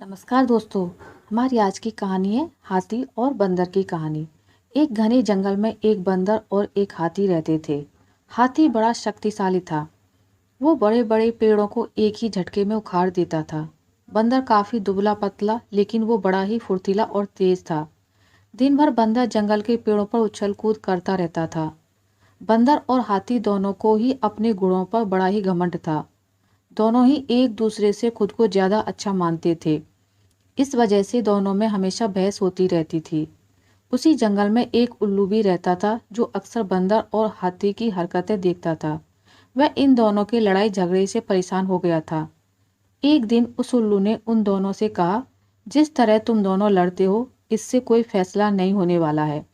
नमस्कार दोस्तों। हमारी आज की कहानी है हाथी और बंदर की कहानी। एक घने जंगल में एक बंदर और एक हाथी रहते थे। हाथी बड़ा शक्तिशाली था। वो बड़े बड़े पेड़ों को एक ही झटके में उखाड़ देता था। बंदर काफी दुबला पतला, लेकिन वो बड़ा ही फुर्तीला और तेज था। दिन भर बंदर जंगल के पेड़ों पर उछल कूद करता रहता था। बंदर और हाथी दोनों को ही अपने गुणों पर बड़ा ही घमंड था। दोनों ही एक दूसरे से खुद को ज्यादा अच्छा मानते थे। इस वजह से दोनों में हमेशा बहस होती रहती थी। उसी जंगल में एक उल्लू भी रहता था जो अक्सर बंदर और हाथी की हरकतें देखता था। वह इन दोनों के लड़ाई झगड़े से परेशान हो गया था। एक दिन उस उल्लू ने उन दोनों से कहा, जिस तरह तुम दोनों लड़ते हो, इससे कोई फैसला नहीं होने वाला है।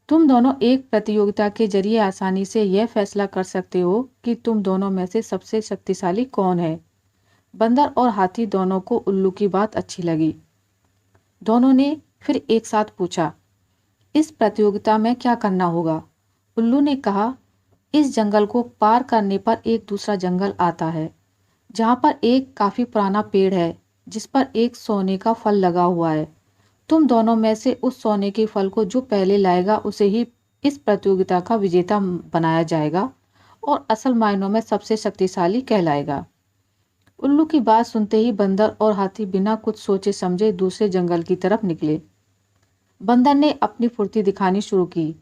तुम दोनों एक प्रतियोगिता के जरिए आसानी से यह फैसला कर सकते हो कि तुम दोनों में से सबसे शक्तिशाली कौन है। बंदर और हाथी दोनों को उल्लू की बात अच्छी लगी। दोनों ने फिर एक साथ पूछा, इस प्रतियोगिता में क्या करना होगा। उल्लू ने कहा, इस जंगल को पार करने पर एक दूसरा जंगल आता है, जहाँ पर एक काफी पुराना पेड़ है, जिस पर एक सोने का फल लगा हुआ है। तुम दोनों में से उस सोने के फल को जो पहले लाएगा, उसे ही इस प्रतियोगिता का विजेता बनाया जाएगा और असल मायनों में सबसे शक्तिशाली कहलाएगा। उल्लू की बात सुनते ही बंदर और हाथी बिना कुछ सोचे समझे दूसरे जंगल की तरफ निकले। बंदर ने अपनी फुर्ती दिखानी शुरू की।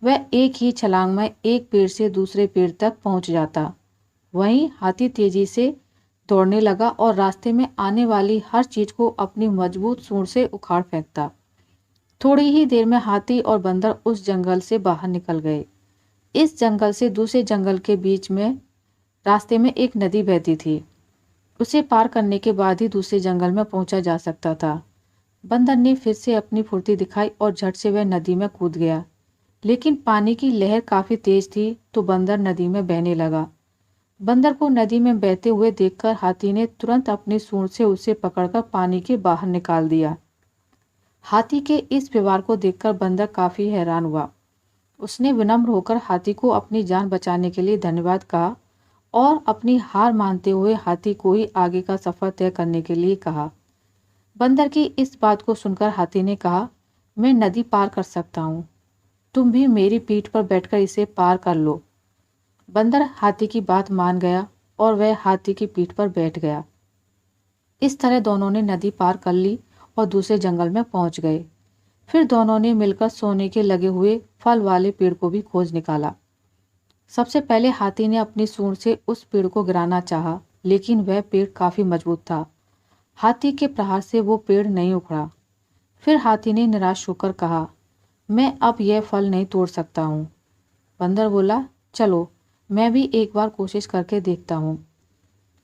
वह एक ही छलांग में एक पेड़ से दूसरे पेड़ तक पहुंच जाता। वहीं हाथी तेजी से दौड़ने लगा और रास्ते में आने वाली हर चीज को अपनी मजबूत सूंड से उखाड़ फेंकता। थोड़ी ही देर में हाथी और बंदर उस जंगल से बाहर निकल गए। इस जंगल से दूसरे जंगल के बीच में रास्ते में एक नदी बहती थी। उसे पार करने के बाद ही दूसरे जंगल में पहुंचा जा सकता था। बंदर ने फिर से अपनी फुर्ती दिखाई और झट से वह नदी में कूद गया। लेकिन पानी की लहर काफी तेज थी, तो बंदर नदी में बहने लगा। बंदर को नदी में बहते हुए देखकर हाथी ने तुरंत अपनी सूंड से उसे पकड़कर पानी के बाहर निकाल दिया। हाथी के इस व्यवहार को देखकर बंदर काफी हैरान हुआ। उसने विनम्र होकर हाथी को अपनी जान बचाने के लिए धन्यवाद कहा और अपनी हार मानते हुए हाथी को ही आगे का सफर तय करने के लिए कहा। बंदर की इस बात को सुनकर हाथी ने कहा, मैं नदी पार कर सकता हूँ, तुम भी मेरी पीठ पर बैठकर इसे पार कर लो। बंदर हाथी की बात मान गया और वह हाथी की पीठ पर बैठ गया। इस तरह दोनों ने नदी पार कर ली और दूसरे जंगल में पहुंच गए। फिर दोनों ने मिलकर सोने के लगे हुए फल वाले पेड़ को भी खोज निकाला। सबसे पहले हाथी ने अपनी सूंड से उस पेड़ को गिराना चाहा, लेकिन वह पेड़ काफी मजबूत था। हाथी के प्रहार से वो पेड़ नहीं उखड़ा। फिर हाथी ने निराश होकर कहा, मैं अब यह फल नहीं तोड़ सकता हूँ। बंदर बोला, चलो मैं भी एक बार कोशिश करके देखता हूँ।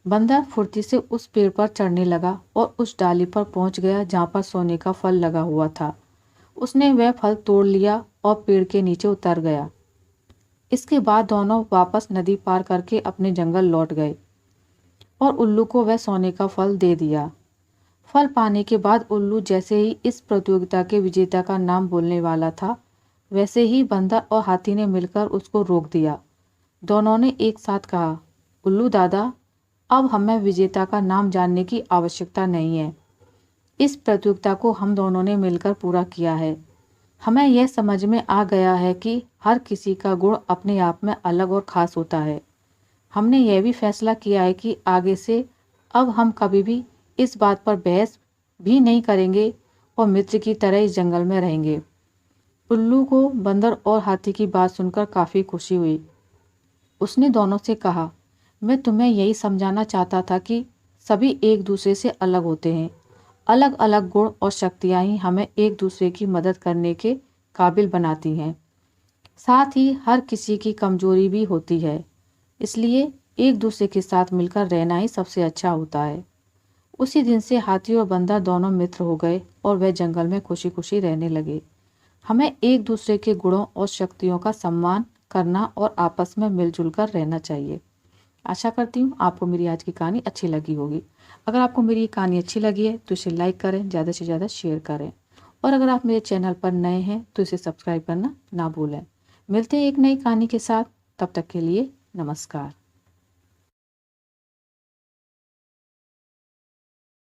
बंदर फुर्ती से उस पेड़ पर चढ़ने लगा और उस डाली पर पहुंच गया जहाँ पर सोने का फल लगा हुआ था। उसने वह फल तोड़ लिया और पेड़ के नीचे उतर गया। इसके बाद दोनों वापस नदी पार करके अपने जंगल लौट गए और उल्लू को वह सोने का फल दे दिया। फल पाने के बाद उल्लू जैसे ही इस प्रतियोगिता के विजेता का नाम बोलने वाला था, वैसे ही बंदर और हाथी ने मिलकर उसको रोक दिया। दोनों ने एक साथ कहा, उल्लू दादा, अब हमें विजेता का नाम जानने की आवश्यकता नहीं है। इस प्रतियोगिता को हम दोनों ने मिलकर पूरा किया है। हमें यह समझ में आ गया है कि हर किसी का गुण अपने आप में अलग और ख़ास होता है। हमने यह भी फैसला किया है कि आगे से अब हम कभी भी इस बात पर बहस भी नहीं करेंगे और मित्र की तरह इस जंगल में रहेंगे। उल्लू को बंदर और हाथी की बात सुनकर काफ़ी खुशी हुई। उसने दोनों से कहा, मैं तुम्हें यही समझाना चाहता था कि सभी एक दूसरे से अलग होते हैं। अलग अलग गुण और शक्तियाँ ही हमें एक दूसरे की मदद करने के काबिल बनाती हैं। साथ ही हर किसी की कमजोरी भी होती है, इसलिए एक दूसरे के साथ मिलकर रहना ही सबसे अच्छा होता है। उसी दिन से हाथी और बंदर दोनों मित्र हो गए और वह जंगल में खुशी खुशी रहने लगे। हमें एक दूसरे के गुणों और शक्तियों का सम्मान करना और आपस में मिलजुल कर रहना चाहिए। आशा करती हूँ आपको मेरी आज की कहानी अच्छी लगी होगी। अगर आपको मेरी ये कहानी अच्छी लगी है तो इसे लाइक करें, ज़्यादा से ज़्यादा शेयर करें और अगर आप मेरे चैनल पर नए हैं तो इसे सब्सक्राइब करना ना भूलें। मिलते हैं एक नई कहानी के साथ, तब तक के लिए नमस्कार।